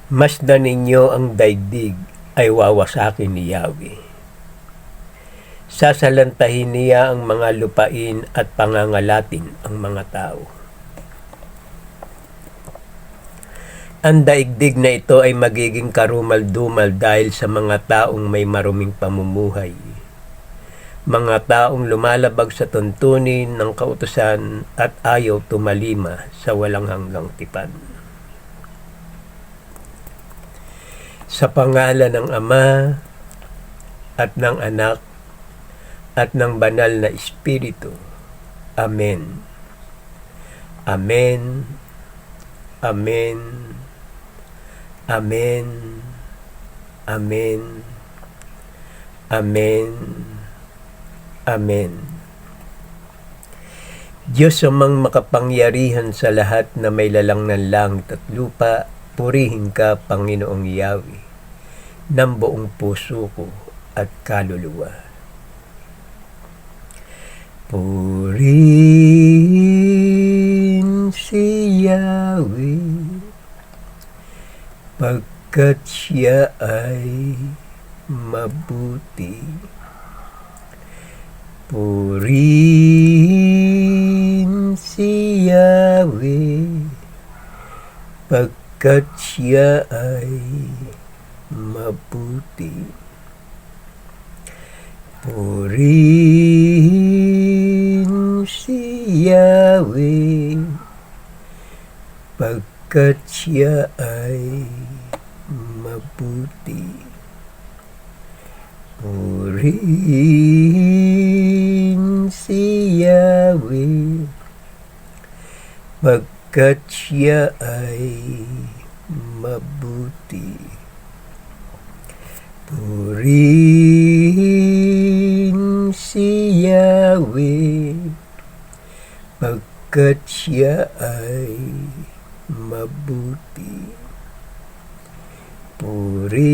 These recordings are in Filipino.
Masdan ninyo ang daigdig ay wawasakin ni Yahweh. Sasalantahin niya ang mga lupain at pangangalatin ang mga tao. Ang daigdig na ito ay magiging karumal-dumal dahil sa mga taong may maruming pamumuhay. Mga taong lumalabag sa tuntunin ng kautusan at ayaw tumalima sa walang hanggang tipan. Sa pangalan ng Ama at ng Anak at ng Banal na Espiritu. Amen. Amen. Amen. Amen. Amen. Amen. Amen. Diyos amang makapangyarihan sa lahat na may lalang ng langit at lupa, purihin ka, Panginoong Yahweh, ng buong puso ko at kaluluwa. Purihin si Yahweh, pagkat siya ay mabuti. Purihin si Yahweh, pagkat siya ay mabuti. Purihin si Yahweh, pagkat siya ay mabuti. Purihin si Yahweh, pagkat siya ay mabuti. Purihin si Yahweh, pagkat siya ay mabuti. Purihin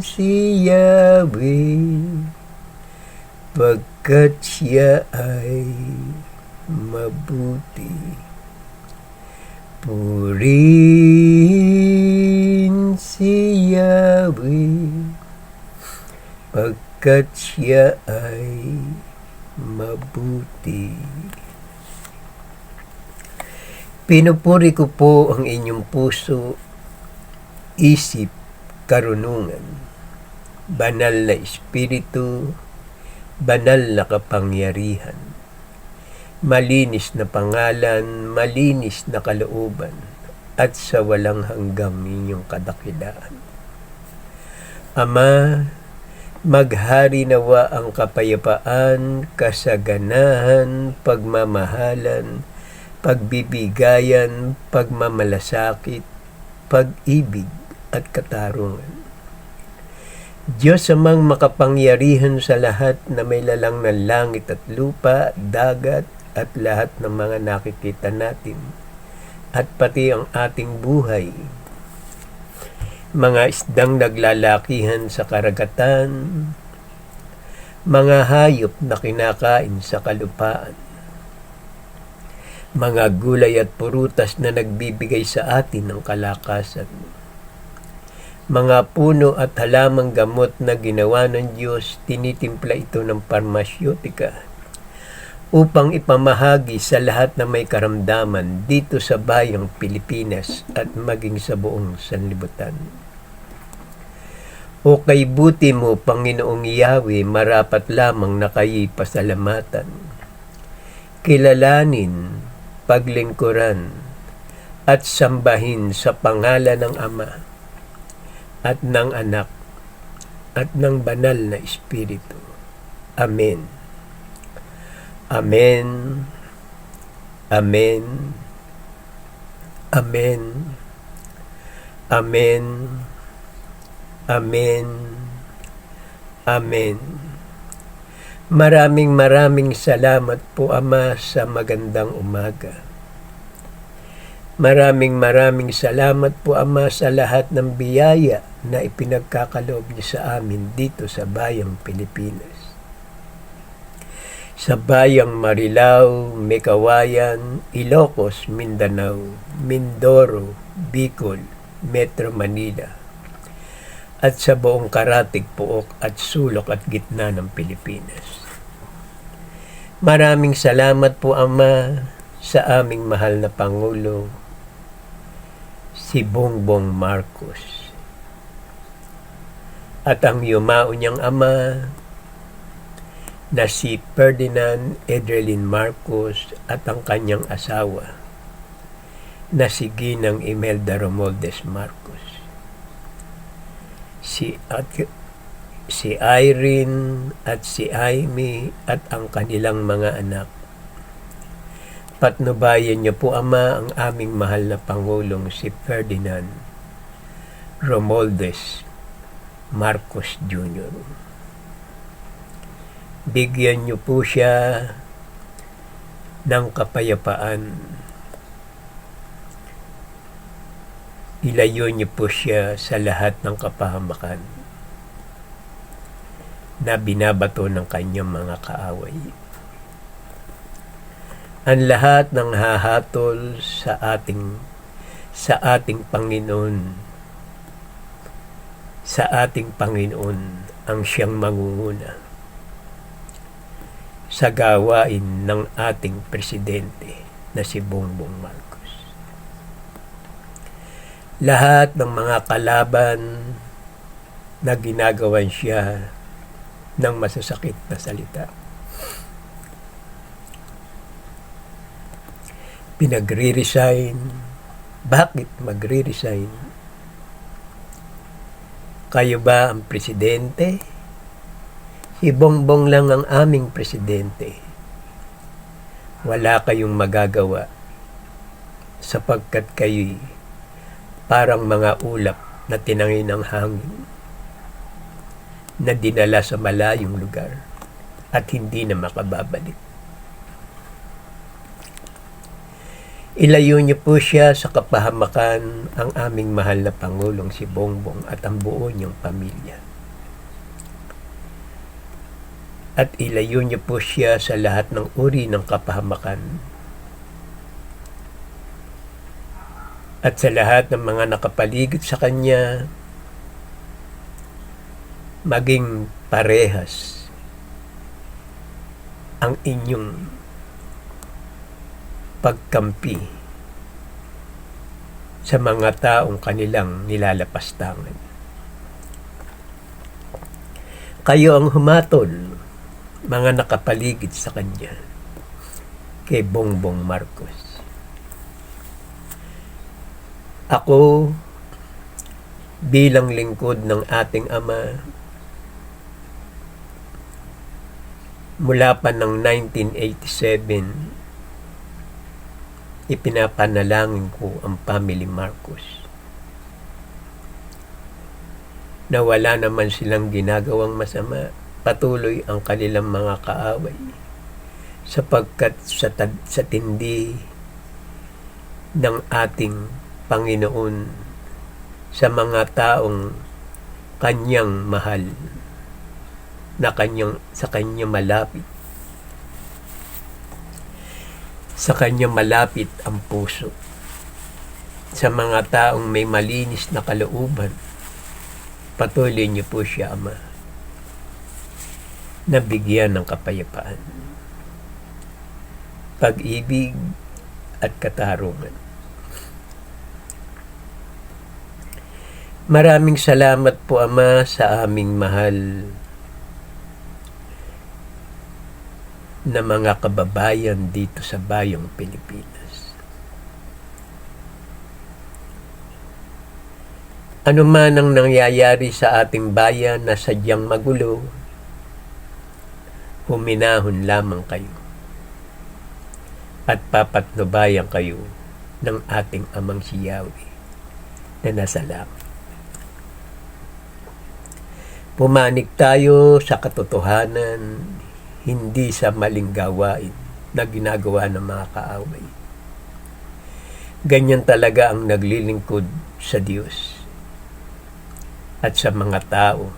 si Yahweh, pagkat siya ay mabuti. Purihin si Yahweh, pagkat siya ay mabuti. Pinupuri ko po ang inyong puso, isip, karunungan, banal na espiritu, banal na kapangyarihan, malinis na pangalan, malinis na kalooban, at sa walang hanggang inyong kadakilaan. Ama, maghari nawa ang kapayapaan, kasaganahan, pagmamahalan, pagbibigayan, pagmamalasakit, pag-ibig at katarungan. Diyos amang makapangyarihan sa lahat na may lalang ng langit at lupa, dagat at lahat ng mga nakikita natin, at pati ang ating buhay, mga isdang naglalakihan sa karagatan, mga hayop na kinakain sa kalupaan, mga gulay at prutas na nagbibigay sa atin ng kalakasan, mga puno at halamang gamot na ginawa ng Diyos, tinitimpla ito ng parmasyotika upang ipamahagi sa lahat na may karamdaman dito sa bayang Pilipinas at maging sa buong sanlibutan. O kay buti mo, Panginoong Yahweh, marapat lamang na kayo'y pasalamatan, kilalanin, paglingkuran, at sambahin sa pangalan ng Ama at ng Anak at ng Banal na Espiritu. Amen. Amen. Amen. Amen. Amen. Amen. Amen. Maraming salamat po, Ama, sa magandang umaga. Maraming salamat po, Ama, sa lahat ng biyaya na ipinagkakaloob niyo sa amin dito sa bayang Pilipinas. sa bayang Marilao, Mecawayan, Ilocos, Mindanao, Mindoro, Bicol, Metro Manila, at sa buong karatig, puok at sulok at gitna ng Pilipinas. Maraming salamat po, Ama, sa aming mahal na Pangulo, si Bongbong Marcos, at ang yumao niyang ama na si Ferdinand Edelin Marcos at ang kanyang asawa na si Ginang Imelda Romualdez Marcos, si Irene at si Amy at ang kanilang mga anak. Patnubayan niyo po, Ama, ang aming mahal na Pangulong si Ferdinand Romualdez Marcos Jr. Bigyan niyo po siya ng kapayapaan. Ilayo niyo po siya sa lahat ng kapahamakan na binabato ng kanyang mga kaaway. Ang lahat ng hahatol sa ating Panginoon ang siyang mangunguna sa gawain ng ating presidente na si Bongbong Marcos. Lahat ng mga kalaban na ginagawan siya ng masasakit na salita, pinagre-resign. Bakit magre-resign? Kayo ba ang presidente? Si Bongbong lang ang aming presidente. Wala kayong magagawa sapagkat kayo'y parang mga ulap na tinangay ng hangin na dinala sa malayong lugar at hindi na makababalik. Ilayo niyo po siya sa kapahamakan ang aming mahal na Pangulong si Bongbong at ang buo niyang pamilya. At ilayo niyo po siya sa lahat ng uri ng kapahamakan at sa lahat ng mga nakapaligid sa kanya, maging parehas ang inyong pagkampi sa mga taong kanilang nilalapastangan. Kayo ang humatol, mga nakapaligid sa kanya, kay Bongbong Marcos. Ako, bilang lingkod ng ating Ama, mula pa ng 1987, ipinapanalangin ko ang family Marcos na wala naman silang ginagawang masama, patuloy ang kanilang mga kaaway sapagkat sa tindi ng ating Panginoon sa mga taong kanyang mahal na sa kanyang malapit. Sa kanya malapit ang puso. Sa mga taong may malinis na kalooban, patuloy niyo po siya, Ama, na bigyan ng kapayapaan, pag-ibig at katarungan. Maraming salamat po, Ama, sa aming mahal na mga kababayan dito sa bayang Pilipinas. Ano man ang nangyayari sa ating bayan na sadyang magulo, huminahon lamang kayo at papatnubayan kayo ng ating Amang si Yahweh na nasa langit. Pumanig tayo sa katotohanan, hindi sa maling gawain na ginagawa ng mga kaaway. Ganyan talaga ang naglilingkod sa Diyos at sa mga tao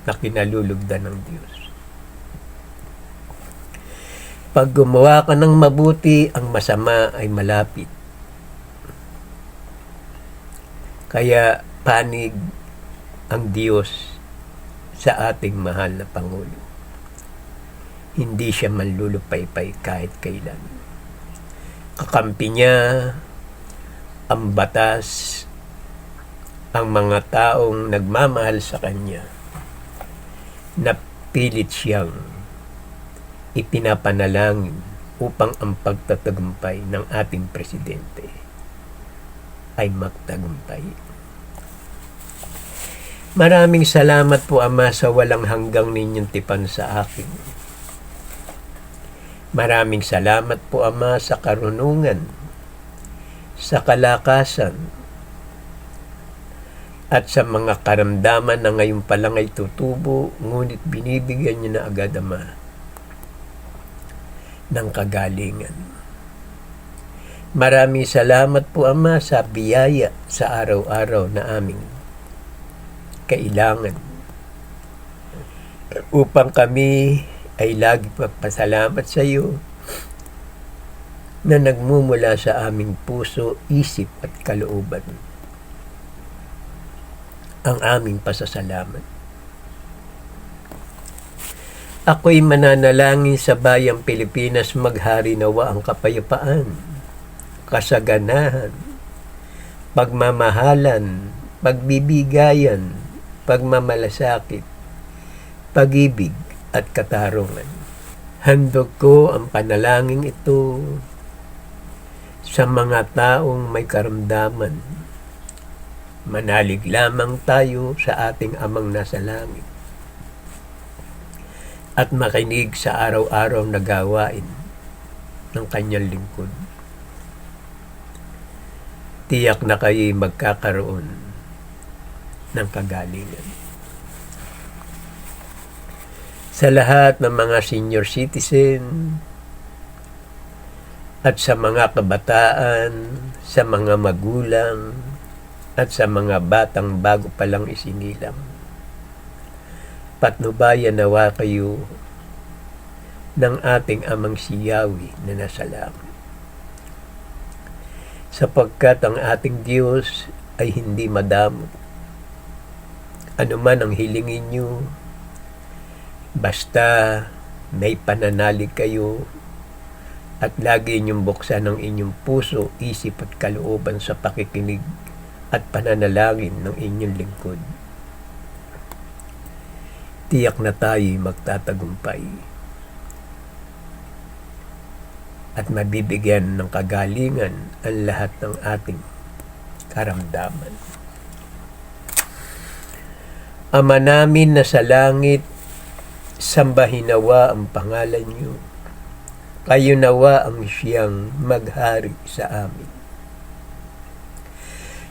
na kinalulugdan ng Diyos. Pag gumawa ka ng mabuti, ang masama ay malapit. Kaya panig ang Diyos sa ating mahal na Pangulo. Hindi siya manlulupaypay kahit kailan. Kakampi niya ang batas, ang mga taong nagmamahal sa Kanya, na pilit siyang ipinapanalangin upang ang pagtatagumpay ng ating presidente ay magtagumpay. Maraming salamat po, Ama, sa walang hanggang ninyong tipan sa akin. Maraming salamat po, Ama, sa karunungan, sa kalakasan, at sa mga karamdaman na ngayon pa lang ay tutubo, ngunit binibigyan niyo na agad, Ama, ng kagalingan. Maraming salamat po, Ama, sa biyaya sa araw-araw na aming kailangan, upang kami ay lagi magpasalamat sa iyo na nagmumula sa aming puso, isip at kalooban ang aming pasasalamat. Ako'y mananalangin sa bayang Pilipinas, maghari nawa ang kapayapaan, kasaganahan, pagmamahalan, pagbibigayan, pagmamalasakit, pag-ibig at katarungan. Handog ko ang panalangin ito sa mga taong may karamdaman. Manalig lamang tayo sa ating Amang nasa langit at makinig sa araw-araw na gawain ng Kanyang lingkod. Tiyak na kayo'y magkakaroon ng kagalingan. Sa lahat ng mga senior citizen at sa mga kabataan, sa mga magulang, at sa mga batang bago pa lang isinilang, patnubayan nawa kayo ng ating Amang si Yahweh na nasa langit. Sapagkat ang ating Diyos ay hindi madamot. Ano man ang hilingin nyo, basta may pananalig kayo at lagi inyong buksan ang inyong puso, isip at kalooban sa pakikinig at pananalangin ng inyong lingkod. Tiyak na tayo'y magtatagumpay at mabibigyan ng kagalingan ang lahat ng ating karamdaman. Ama namin na sa langit, sambahin nawa ang pangalan niyo. Kayo nawa ang siyang maghari sa amin.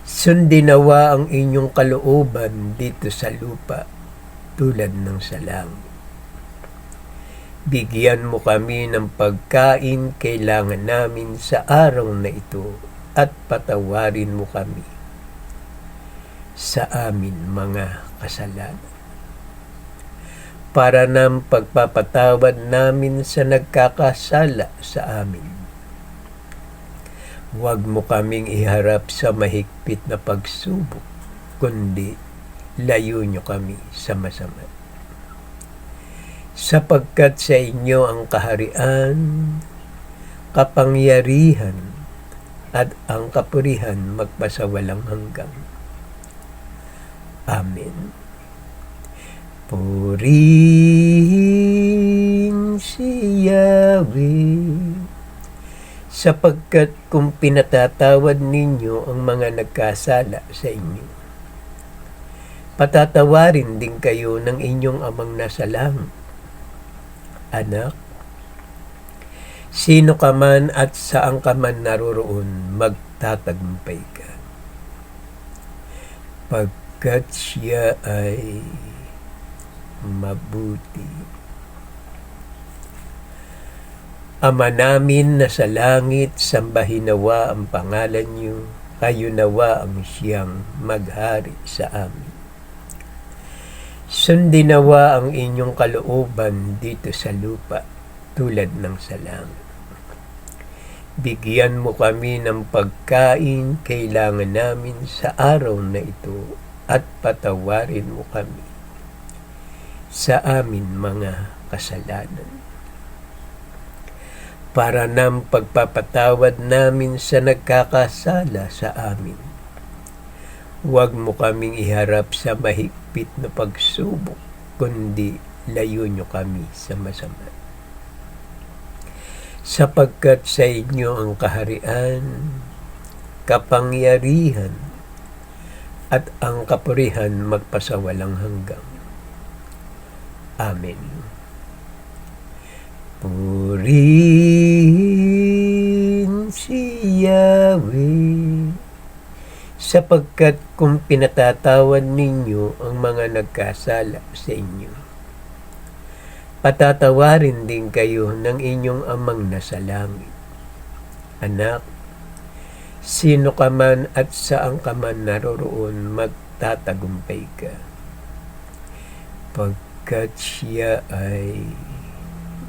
Sundin nawa ang inyong kalooban dito sa lupa tulad ng sa langit. Bigyan mo kami ng pagkain kailangan namin sa araw na ito at patawarin mo kami sa amin mga kasalanan, para ng pagpapatawad namin sa nagkakasala sa amin. Huwag mo kaming iharap sa mahigpit na pagsubok, kundi layo nyo kami sa masama. Sapagkat sa inyo ang kaharian, kapangyarihan, at ang kapurihan magpasawalang hanggan. Amen. Purihin si Yahweh, sapagkat kung pinatatawad ninyo ang mga nagkasala sa inyo, patatawarin din kayo ng inyong Amang nasa langit. Anak, sino ka man at saan ka man naroroon, magtatagumpay ka, pagkat siya ay mabuti. Ama namin na sa langit, sambahin nawa ang pangalan niyo, kayo nawa ang siyang maghari sa amin. Sundin nawa ang inyong kalooban dito sa lupa tulad ng sa langit. Bigyan mo kami ng pagkain kailangan namin sa araw na ito at patawarin mo kami sa amin mga kasalanan, para ng pagpapatawad namin sa nagkakasala sa amin. Huwag mo kaming iharap sa mahigpit na pagsubok, kundi layo nyo kami sa masama. Sapagkat sa inyo ang kaharian, kapangyarihan, at ang kapurihan magpasawalang hanggang. Amen. Purihin si Yahweh, sapagkat kung pinatatawad ninyo ang mga nagkasala sa inyo, patatawarin din kayo ng inyong amang nasa langit. Anak, sino ka man at saan ka man naroroon, magtatagumpay ka, pagkat siya ay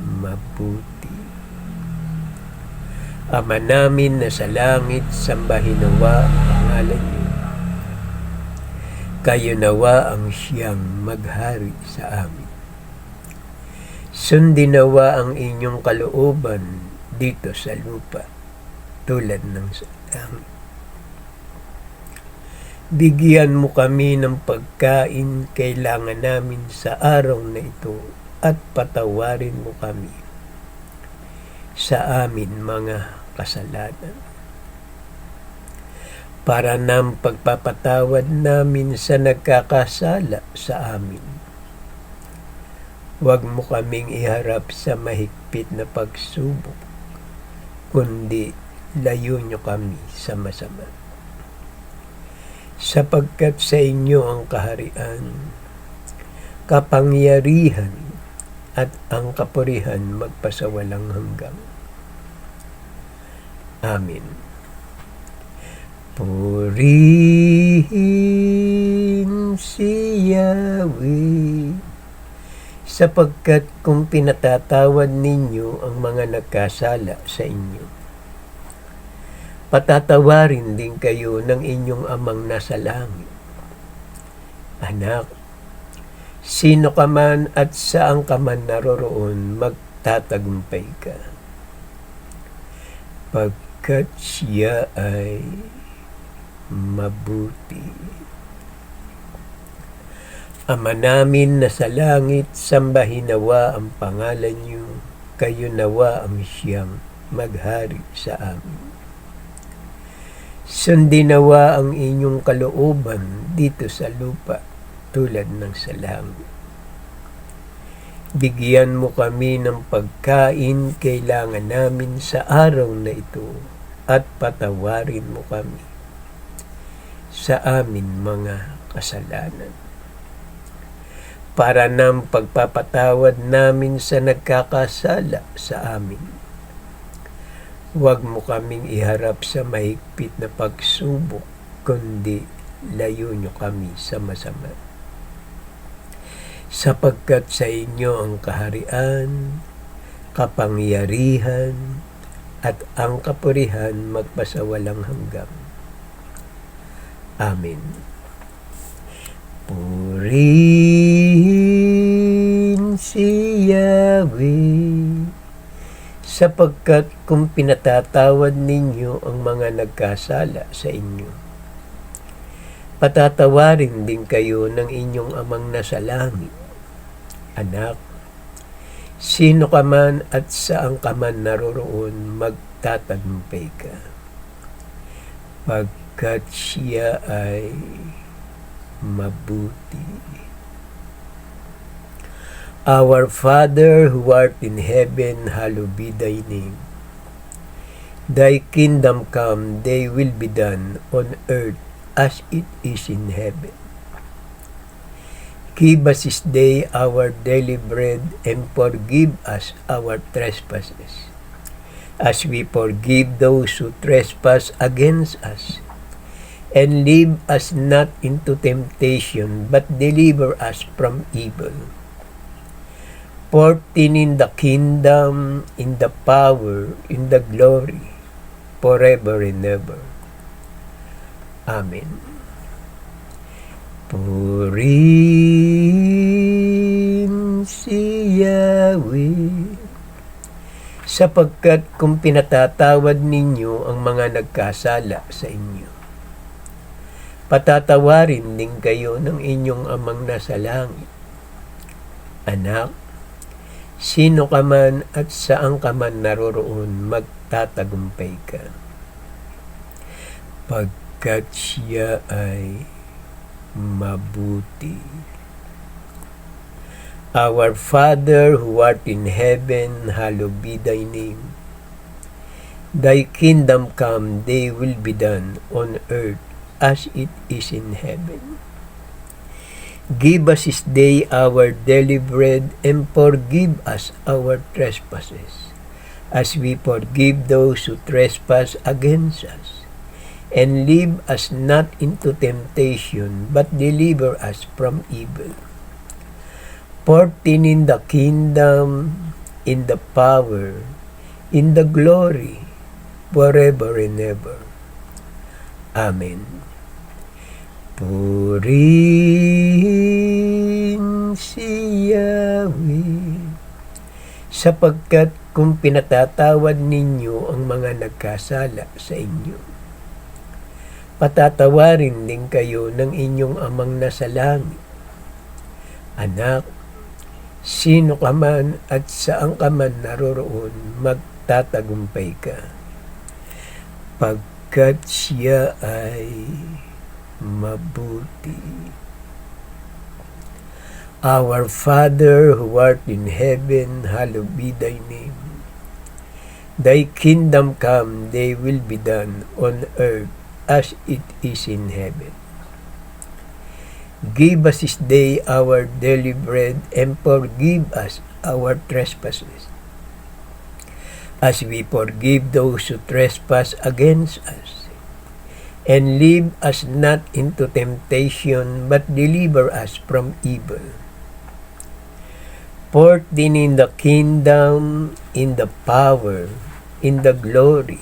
mabuti. Ama namin na sa langit, sambahin nawa ang pangalan niyo. Kayo nawa ang siyang maghari sa amin. Sundin nawa ang inyong kalooban dito sa lupa, tulad ng sa langit. Bigyan mo kami ng pagkain kailangan namin sa araw na ito at patawarin mo kami sa amin mga kasalanan, para ng pagpapatawad namin sa nagkakasala sa amin. Huwag mo kaming iharap sa mahigpit na pagsubok, kundi layo nyo kami sa masama. Sapagkat sa inyo ang kaharian, kapangyarihan, at ang kapurihan magpasawalang hanggang. Amen. Purihin si Yahweh, sapagkat kung pinatatawad ninyo ang mga nagkasala sa inyo, patatawarin din kayo ng inyong amang nasa langit. Anak, sino ka man at saan ka man naroroon, magtatagumpay ka, pagkat siya ay mabuti. Ama namin na sa langit, sambahin nawa ang pangalan niyo, kayo nawa ang siyang maghari sa amin. Sundin nawa ang inyong kalooban dito sa lupa, tulad ng sa langit. Bigyan mo kami ng pagkain kailangan namin sa araw na ito at patawarin mo kami sa amin mga kasalanan, para ng pagpapatawad namin sa nagkakasala sa amin. Huwag mo kaming iharap sa mahigpit na pagsubok, kundi layo nyo kami sa masama. Sapagkat sa inyo ang kaharian, kapangyarihan, at ang kapurihan magpasawalang hanggang. Amen. Purihin si Yahweh, sapagkat kung pinatatawad ninyo ang mga nagkasala sa inyo, patatawarin din kayo ng inyong amang nasa langit. Anak, sino ka man at saan ka man naroroon, magtatagumpay ka, pagkat siya ay mabuti. Our Father who art in heaven, hallowed be thy name. Thy kingdom come, thy will be done on earth as it is in heaven. Give us this day our daily bread, and forgive us our trespasses, as we forgive those who trespass against us. And lead us not into temptation, but deliver us from evil. 14 in the kingdom, in the power, in the glory, forever and ever. Amen. Purihin si Yahweh, sapagkat kung pinatatawad ninyo ang mga nagkasala sa inyo, patatawarin din kayo ng inyong amang nasa langit. Anak, sino ka man at saan ka man naroroon, magtatagumpay ka, pagkat siya ay mabuti. Our Father who art in heaven, hallowed be thy name. Thy kingdom come, thy will be done on earth as it is in heaven. Give us this day our daily bread, and forgive us our trespasses, as we forgive those who trespass against us. And lead us not into temptation, but deliver us from evil. 14 in the kingdom, in the power, in the glory, forever and ever. Amen. Purihin si Yahweh, sapagkat kung pinatatawad ninyo ang mga nagkasala sa inyo, patatawarin din kayo ng inyong amang nasa langit. Anak, sino ka man at saan ka man naroroon, magtatagumpay ka, pagkat siya ay mabuti. Our Father who art in heaven, hallowed be thy name. Thy kingdom come, thy will be done on earth as it is in heaven. Give us this day our daily bread, and forgive us our trespasses, as we forgive those who trespass against us. And lead us not into temptation, but deliver us from evil. 14 in the kingdom, in the power, in the glory,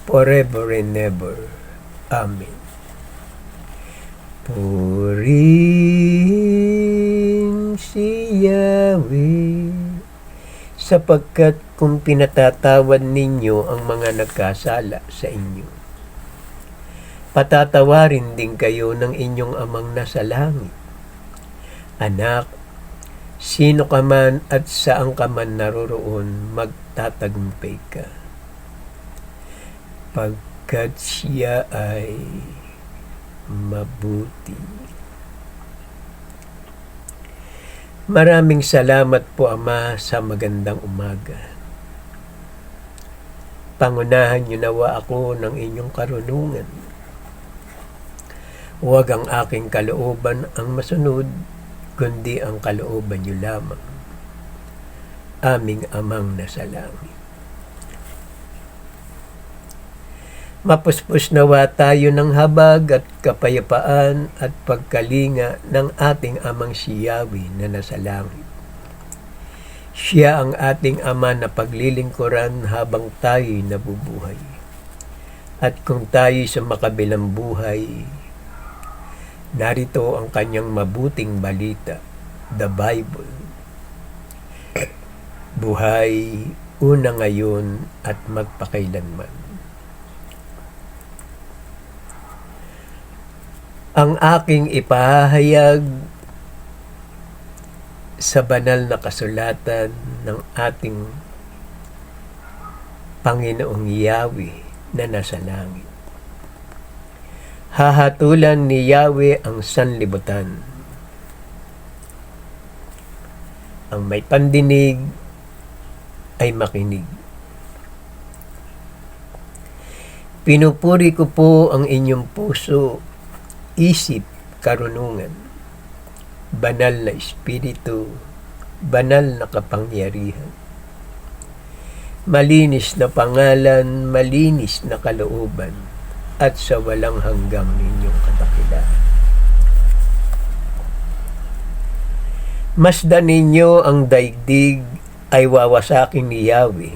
forever and ever. Amen. Purihin si Yahweh, sapagkat kung pinatatawad ninyo ang mga nagkasala sa inyo, patatawarin din kayo ng inyong amang nasa langit. Anak, sino ka man at saan ka man naroroon, magtatagumpay ka, pagkat siya ay mabuti. Maraming salamat po, Ama, sa magandang umaga. Pangunahan niyo nawa ako ng inyong karunungan. Huwag ang aking kalooban ang masunod, kundi ang kalooban niyo lamang. Aming Amang nasa langit. Mapuspos nawa tayo ng habag at kapayapaan at pagkalinga ng ating Amang si Yahweh na nasa langit. Siya ang ating Ama na paglilingkuran habang tayo'y nabubuhay. At kung tayo'y sa makabilang buhay, narito ang kanyang mabuting balita, the Bible. Buhay, una ngayon at magpakailanman. Ang aking ipahayag sa banal na kasulatan ng ating Panginoong Yahweh na nasa langit. Hahatulan ni Yahweh ang sanlibutan. Ang may pandinig ay makinig. Pinupuri ko po ang inyong puso, isip, karunungan, banal na espiritu, banal na kapangyarihan, malinis na pangalan, malinis na kalooban, at sa walang hanggang ninyong kadakilaan. Masdan ninyo ang daigdig ay wawasakin ni Yahweh.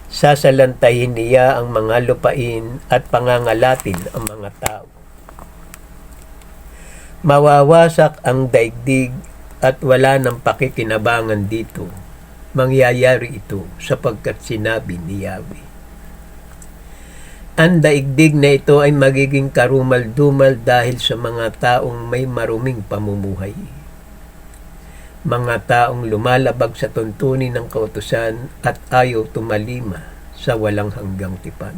Sasalantahin niya ang mga lupain at pangangalatin ang mga tao. Mawawasak ang daigdig at wala ng pakikinabangan dito. Mangyayari ito sapagkat sinabi ni Yahweh. Ang daigdig na ito ay magiging karumal-dumal dahil sa mga taong may maruming pamumuhay. Mga taong lumalabag sa tuntunin ng kautusan at ayaw tumalima sa walang hanggang tipan.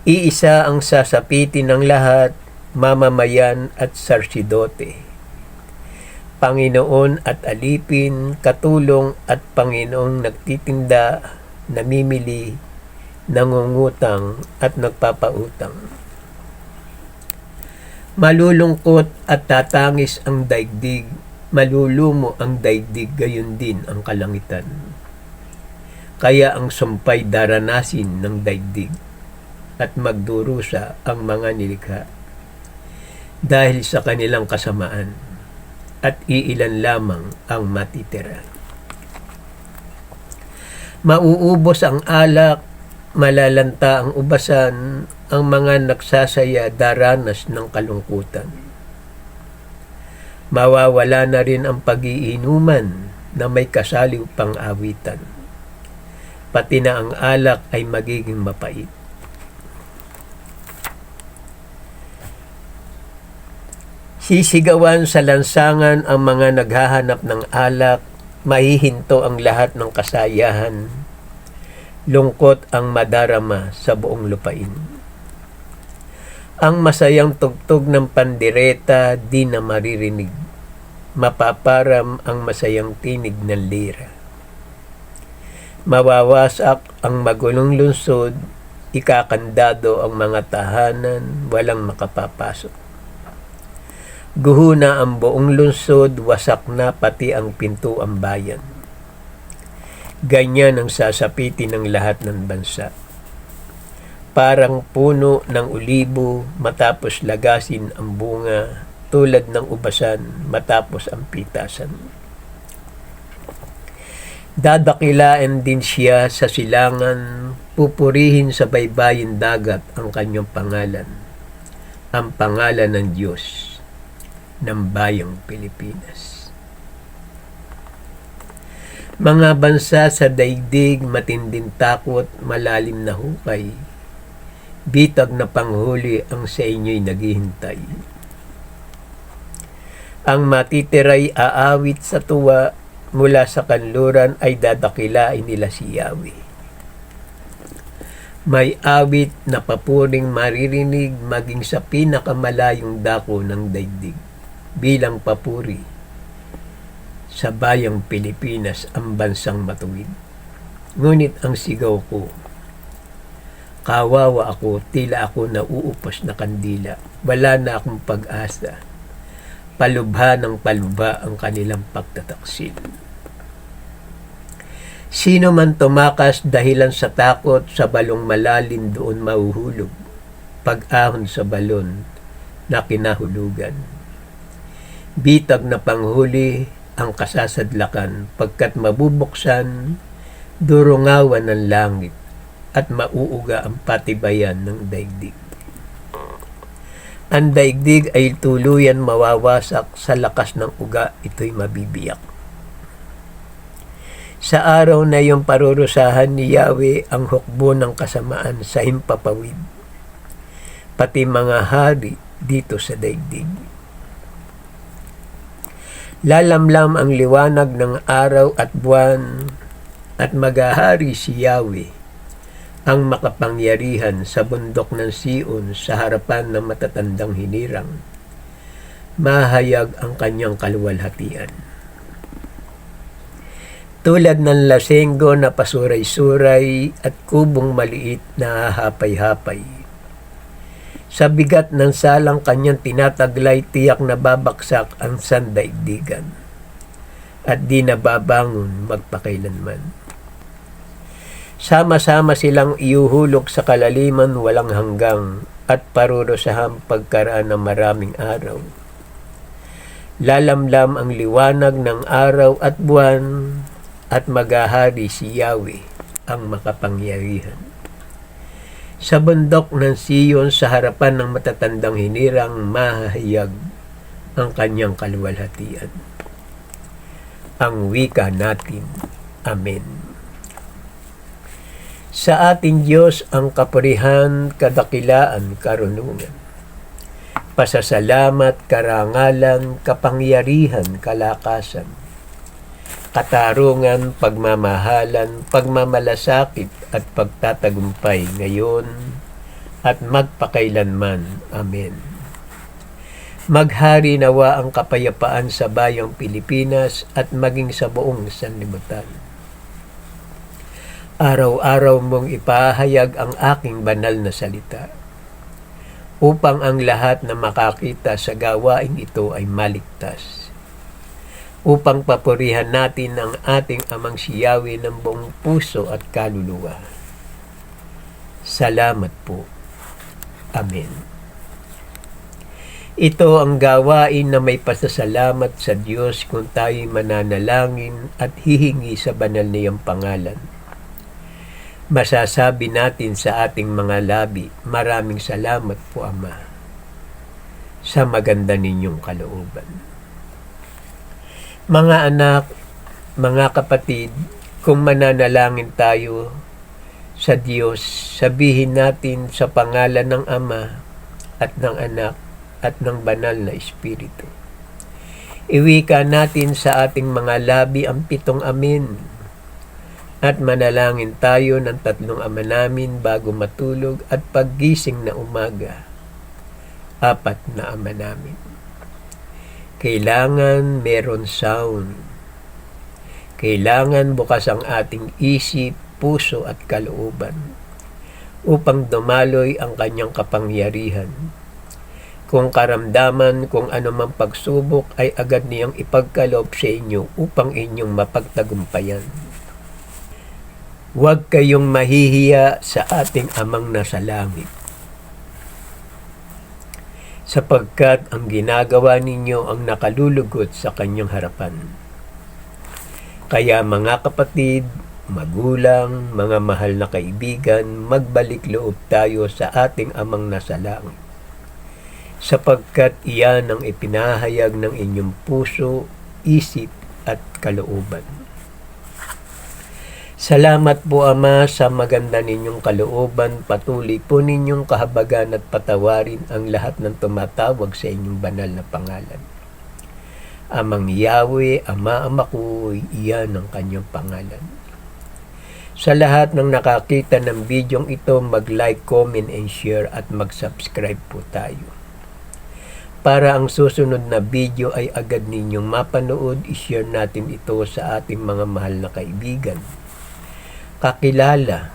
Iisa ang sasapitin ng lahat, mamamayan at sarsidote. Panginoon at alipin, katulong at Panginoong nagtitinda, namimili, nangungutang at nagpapautang. Malulungkot at tatangis ang daigdig, malulumo ang daigdig, gayon din ang kalangitan. Kaya ang sumpay daranasin ng daigdig at magdurusa ang mga nilikha dahil sa kanilang kasamaan at iilan lamang ang matitira. Mauubos ang alak, malalanta ang ubasan, ang mga nagsasaya daranas ng kalungkutan. Mawawala na rin ang pag-iinuman na may kasaliw pang awitan. Pati na ang alak ay magiging mapait. Sisigawan sa lansangan ang mga naghahanap ng alak, mahihinto ang lahat ng kasayahan, lungkot ang madarama sa buong lupain. Ang masayang tugtog ng pandireta di na maririnig, mapaparam ang masayang tinig ng lira. Mawawasak ang magulong lungsod, ikakandado ang mga tahanan, walang makapapasok. Guhuna ang buong lungsod, wasak na pati ang pintuang bayan. Ganyan ang sasapitin ng lahat ng bansa. Parang puno ng ulibo matapos lagasin ang bunga, tulad ng ubasan matapos ang pitasan. Dadakilain din siya sa silangan, pupurihin sa baybayin dagat ang kanyang pangalan, ang pangalan ng Diyos ng bayang Pilipinas. Mga bansa sa daigdig, matinding takot, malalim na hukay, bitag na panghuli ang sa inyo'y naghihintay. Ang matitiray aawit sa tuwa, mula sa kanluran ay dadakilain nila si Yahweh. May awit na papuring maririnig maging sa pinakamalayong dako ng daigdig, bilang papuri sa bayang Pilipinas, ang bansang matuwid. Ngunit ang sigaw ko, kawawa ako, tila ako nauupos na kandila, wala na akong pag-asa, palubha ng palubha ang kanilang pagtataksil. Sino man tumakas dahilan sa takot, sa balong malalim doon mahuhulog, pag-ahon sa balon na kinahulugan. Bitag na panghuli ang kasasadlakan, pagkat mabubuksan, durungawan ng langit, at mauuga ang patibayan ng daigdig. Ang daigdig ay tuluyan mawawasak, sa lakas ng uga ito'y mabibiyak. Sa araw na iyong parurusahan ni Yahweh ang hukbo ng kasamaan sa himpapawid, pati mga hari dito sa daigdig. Lalamlam ang liwanag ng araw at buwan, at maghahari si Yahweh, ang makapangyarihan sa bundok ng Sion, sa harapan ng matatandang hinirang. Mahayag ang kanyang kaluwalhatian. Tulad ng lasenggo na pasuray-suray at kubong maliit na hahapay-hapay. Sa bigat ng salang kanyang tinataglay, tiyak na babaksak ang sandaigdigan at di nababangon magpakailanman. Sama-sama silang iuhulog sa kalaliman walang hanggang at parurusahang pagkaraan ng maraming araw. Lalamlam ang liwanag ng araw at buwan, at maghahari si Yahweh, ang makapangyarihan. Sa bundok ng Siyon, sa harapan ng matatandang hinirang, mahahayag ang kanyang kaluwalhatian. Ang wika natin. Amen. Sa ating Diyos ang kapurihan, kadakilaan, karunungan. Pasasalamat, karangalan, kapangyarihan, kalakasan, katarungan, pagmamahalan, pagmamalasakit at pagtatagumpay ngayon at magpakailanman. Amen. Maghari nawa ang kapayapaan sa bayang Pilipinas at maging sa buong sanlibutan. Araw-araw mong ipahayag ang aking banal na salita, upang ang lahat na makakita sa gawaing ito ay maligtas, upang papurihan natin ang ating Amang si Yahweh ng buong puso at kaluluwa. Salamat po. Amen. Ito ang gawain na may pasasalamat sa Diyos kung tayo'y mananalangin at hihingi sa banal niyang pangalan. Masasabi natin sa ating mga labi, maraming salamat po, Ama, sa maganda ninyong kalooban. Mga anak, mga kapatid, kung mananalangin tayo sa Diyos, sabihin natin sa pangalan ng Ama at ng Anak at ng Banal na Espiritu. Iwika natin sa ating mga labi ang 7 amen at manalangin tayo ng 3 ama namin bago matulog at paggising na umaga, 4 na ama namin. Kailangan meron sound. Kailangan bukas ang ating isip, puso at kalooban upang dumaloy ang kanyang kapangyarihan. Kung karamdaman, kung anumang pagsubok ay agad niyang ipagkaloob sa inyo upang inyong mapagtagumpayan. Huwag kayong mahihiya sa ating Amang nasa langit, sapagkat ang ginagawa ninyo ang nakalulugot sa kanyang harapan. Kaya mga kapatid, magulang, mga mahal na kaibigan, magbalik loob tayo sa ating Amang nasa langit, sapagkat iyan ang ipinahayag ng inyong puso, isip at kalooban. Salamat po, Ama, sa maganda ninyong kalooban. Patuloy po ninyong kahabagan at patawarin ang lahat ng tumatawag sa inyong banal na pangalan. Amang Yahweh, Ama ko, iyan ang kanyang pangalan. Sa lahat ng nakakita ng bidyong ito, mag-like, comment, and share at mag-subscribe po tayo. Para ang susunod na video ay agad ninyong mapanood, i-share natin ito sa ating mga mahal na kaibigan, kakilala,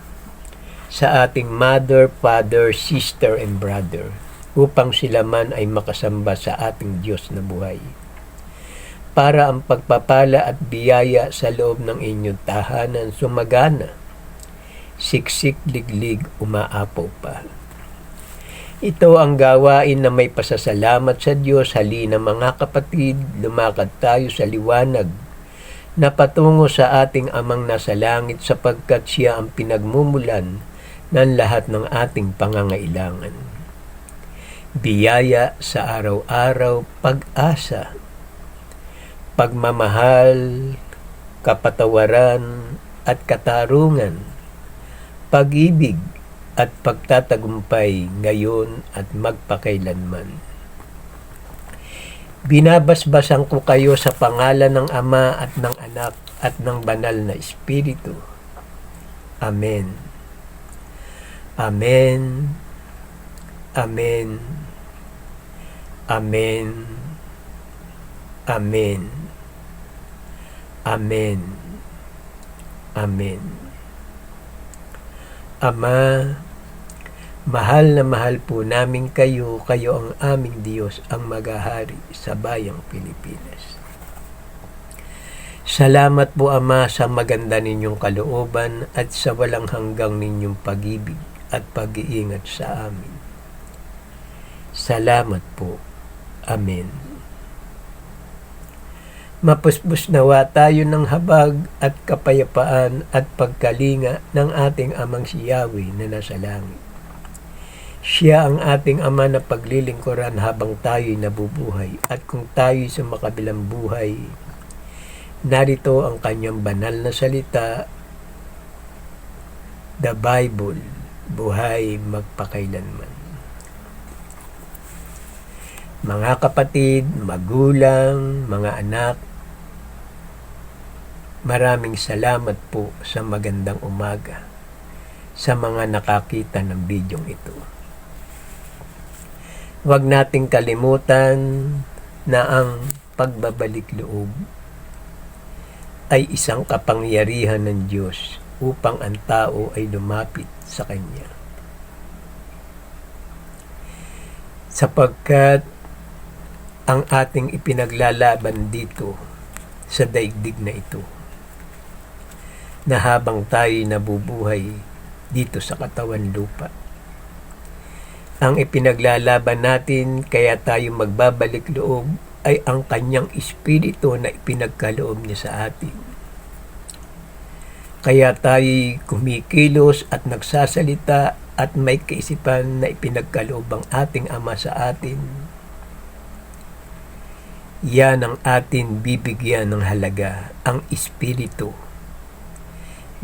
sa ating mother, father, sister, and brother, upang sila man ay makasamba sa ating Diyos na buhay. Para ang pagpapala at biyaya sa loob ng inyong tahanan sumagana, siksik, liglig, umaapaw pa. Ito ang gawain na may pasasalamat sa Diyos. Halina mga kapatid, lumakad tayo sa liwanag na patungo sa ating Amang nasa langit, sapagkat siya ang pinagmumulan ng lahat ng ating pangangailangan. Biyaya sa araw-araw, pag-asa, pagmamahal, kapatawaran at katarungan, pag-ibig at pagtatagumpay ngayon at magpakailanman. Binabasbasan ko kayo sa pangalan ng Ama at ng Anak at ng Banal na Espiritu. Amen. Amen. Amen. Amen. Amen. Amen. Amen. Ama, mahal na mahal po namin kayo, kayo ang aming Diyos, ang maghahari sa bayang Pilipinas. Salamat po, Ama, sa maganda ninyong kalooban at sa walang hanggang ninyong pag-ibig at pag-iingat sa amin. Salamat po. Amen. Mapuspos nawa tayo ng habag at kapayapaan at pagkalinga ng ating Amang si Yahweh na nasa langit. Siya ang ating Ama na paglilingkuran habang tayo'y nabubuhay, at kung tayo'y sa makabilang buhay, narito ang kanyang banal na salita, the Bible, buhay magpakailanman. Mga kapatid, magulang, mga anak, maraming salamat po sa magandang umaga sa mga nakakita ng bidyong ito. Huwag nating kalimutan na ang pagbabalik loob ay isang kapangyarihan ng Diyos upang ang tao ay lumapit sa Kanya. Sapagkat ang ating ipinaglalaban dito sa daigdig na ito, na habang tayo'y nabubuhay dito sa katawan lupa, ang ipinaglalaban natin kaya tayo magbabalik loob ay ang kanyang espiritu na ipinagkaloob niya sa atin. Kaya tayo'y kumikilos at nagsasalita at may kaisipan na ipinagkaloob ang ating Ama sa atin. Yan ang atin bibigyan ng halaga, ang espiritu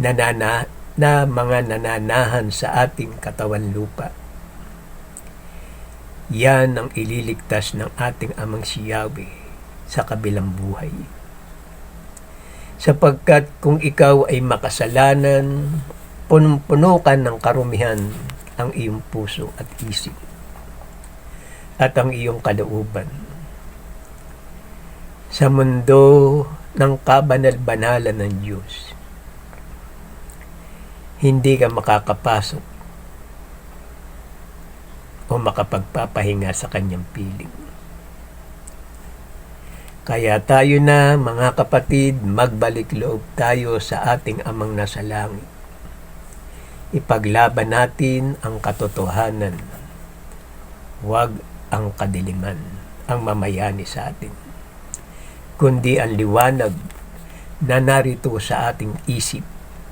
na mga nananahan sa ating katawan lupa. Yan ang ililigtas ng ating Amang si Yahweh sa kabilang buhay. Sapagkat kung ikaw ay makasalanan, punong-puno ka ng karumihan ang iyong puso at isip at ang iyong kalooban. Sa mundo ng kabanal-banalan ng Diyos, hindi ka makakapasok o makapagpapahinga sa kanyang piling. Kaya tayo na, mga kapatid, magbalik loob tayo sa ating Amang nasa langit. Ipaglaban natin ang katotohanan, huwag ang kadiliman ang mamayani sa atin, kundi ang liwanag na narito sa ating isip,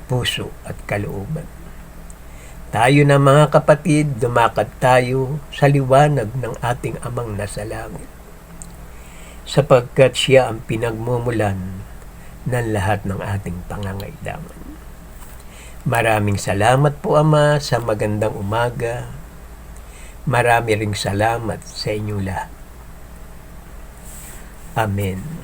puso at kalooban. Tayo na, mga kapatid, lumakad tayo sa liwanag ng ating Amang nasa langit, sapagkat siya ang pinagmumulan ng lahat ng ating pangangailangan. Maraming salamat po, Ama, sa magandang umaga. Marami ring salamat sa inyong lahat. Amen.